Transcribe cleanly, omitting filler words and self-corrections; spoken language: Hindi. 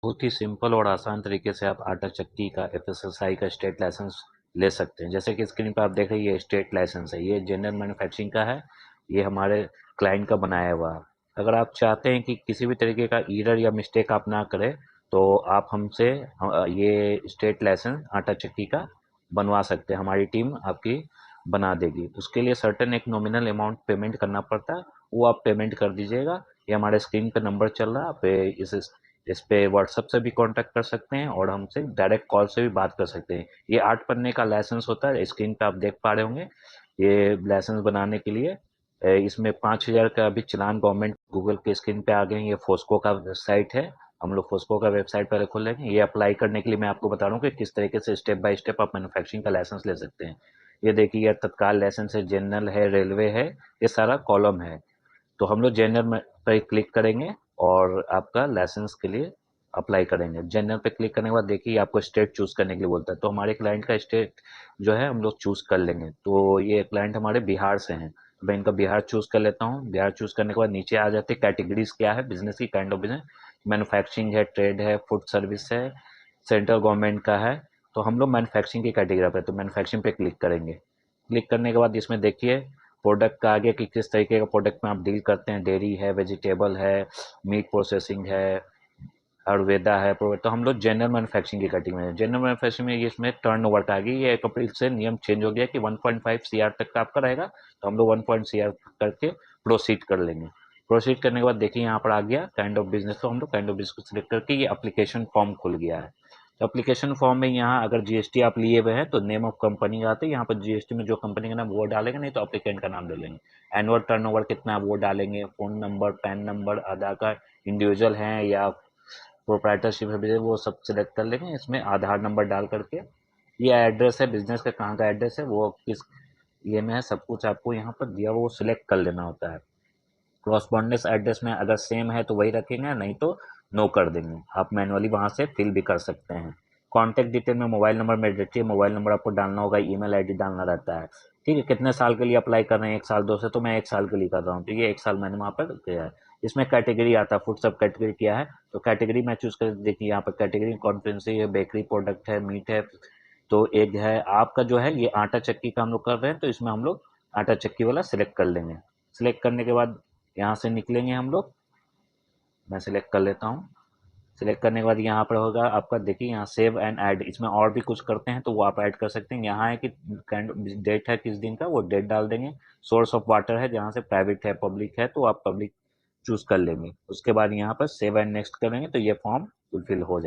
बहुत ही सिंपल और आसान तरीके से आप आटा चक्की का एफएसएसआई का स्टेट लाइसेंस ले सकते हैं। जैसे कि स्क्रीन पर आप देख रहे हैं, ये स्टेट लाइसेंस है, ये जनरल मैन्युफैक्चरिंग का है, ये हमारे क्लाइंट का बनाया हुआ है। अगर आप चाहते हैं कि किसी भी तरीके का एरर या मिस्टेक आप ना करें, तो आप हमसे ये स्टेट लाइसेंस आटा चक्की का बनवा सकते हैं, हमारी टीम आपकी बना देगी। उसके लिए सर्टेन एक नॉमिनल अमाउंट पेमेंट करना पड़ता है, वो आप पेमेंट कर दीजिएगा। ये हमारे स्क्रीन पे नंबर चल रहा है, आप इस पे व्हाट्सएप से भी कांटेक्ट कर सकते हैं और हमसे डायरेक्ट कॉल से भी बात कर सकते हैं। ये 8 पन्ने का लाइसेंस होता है, स्क्रीन पे आप देख पा रहे होंगे। ये लाइसेंस बनाने के लिए इसमें 5,000 का अभी चलान गवर्नमेंट गूगल के स्क्रीन पे आ गए हैं। ये फोस्को का वेबसाइट है, हम लोग फोस्को का वेबसाइट पहले खोल लेंगे। ये अप्लाई करने के लिए मैं आपको बता रहा हूँ कि किस तरीके से स्टेप बाय स्टेप आप मैन्युफैक्चरिंग का लाइसेंस ले सकते हैं। ये देखिए, ये तत्काल लाइसेंस है, जनरल है, रेलवे है, ये सारा कॉलम है। तो हम लोग जनरल में पे क्लिक करेंगे और आपका लाइसेंस के लिए अप्लाई करेंगे। जनरल पे क्लिक करने के बाद देखिए आपको स्टेट चूज करने के लिए बोलता है, तो हमारे क्लाइंट का स्टेट जो है हम लोग चूज कर लेंगे। तो ये क्लाइंट हमारे बिहार से हैं, तो मैं इनका बिहार चूज कर लेता हूँ। बिहार चूज करने के बाद नीचे आ जाते हैं कैटेगरीज क्या है बिजनेस की, काइंड ऑफ बिजनेस, मैन्युफैक्चरिंग है, ट्रेड है, फूड सर्विस है, सेंट्रल गवर्नमेंट का है। तो हम लोग मैन्युफैक्चरिंग की कैटेगरी पे, तो मैन्युफैक्चरिंग पे क्लिक करेंगे। क्लिक करने के बाद इसमें देखिए प्रोडक्ट का आगे कि किस तरीके का प्रोडक्ट में आप डील करते हैं, डेयरी है, वेजिटेबल है, मीट प्रोसेसिंग है, आयुर्वेदा है। तो हम लोग जनरल मैन्युफैक्चरिंग की कटिंग में, जनरल मैन्युफैक्चरिंग में ये इसमें टर्न ओवर का आ गई। ये 1 अप्रैल से नियम चेंज हो गया कि 1.5 सीआर तक का आपका रहेगा, तो हम लोग 1 सीआर करके प्रोसीड कर लेंगे। प्रोसीड करने के बाद देखिए यहाँ पर आ गया काइंड ऑफ बिजनेस, तो हम लोग काइंड ऑफ बिजनेस को सिलेक्ट करके ये अप्लीकेशन फॉर्म खुल गया है। तो एप्लीकेशन फॉर्म में यहाँ अगर जीएसटी आप लिए हुए हैं तो नेम ऑफ कंपनी आते हैं, यहाँ पर जीएसटी में जो कंपनी का नाम वो डालेंगे, नहीं तो अप्लीकेंट का नाम डालेंगे। एनुअल टर्नओवर कितना है वो डालेंगे, फोन नंबर, पैन नंबर, आधार कार्ड, इंडिविजुअल हैं या प्रोप्राइटरशिप है वो सब सिलेक्ट कर लेंगे। इसमें आधार नंबर डाल करके ये एड्रेस है बिजनेस का, कहाँ का एड्रेस है, वो किस ये में है, सब कुछ आपको यहाँ पर दिया वो सिलेक्ट कर लेना होता है। क्रॉसपॉन्डेंस एड्रेस में अगर सेम है तो वही रखेंगे, नहीं तो नो कर देंगे। आप मैनुअली वहाँ से फिल भी कर सकते हैं। कॉन्टैक्ट डिटेल में mobile number mandatory, mobile number आपको डालना होगा, ईमेल आईडी डालना रहता है। ठीक है, कितने साल के लिए अप्लाई कर रहे हैं, 1 साल 2 से, तो मैं 1 साल के लिए कर रहा हूँ, तो ये 1 साल मैंने वहाँ पर किया है। इसमें कैटेगरी आता है, फूड सब कैटेगरी किया है, तो कैटेगरी मैं चूज कर देखिए यहाँ पर कैटेगरी कॉन्फ्रेंसी है, बेकरी प्रोडक्ट है, मीट है, तो एक है आपका जो है ये आटा चक्की का हम लोग कर रहे हैं, तो इसमें हम लोग आटा चक्की वाला सिलेक्ट कर लेंगे। सिलेक्ट करने के बाद यहाँ से निकलेंगे हम लोग, मैं सिलेक्ट कर लेता हूँ। सिलेक्ट करने के बाद यहाँ पर होगा आपका, देखिए यहाँ सेव एंड ऐड, इसमें और भी कुछ करते हैं तो वो आप ऐड कर सकते हैं। यहाँ है कि काइंड डेट है किस दिन का, वो डेट डाल देंगे। सोर्स ऑफ वाटर है, जहाँ से प्राइवेट है पब्लिक है तो आप पब्लिक चूज कर लेंगे। उसके बाद यहाँ पर सेव एंड नेक्स्ट करेंगे तो ये फॉर्म फुलफिल हो जाएगा।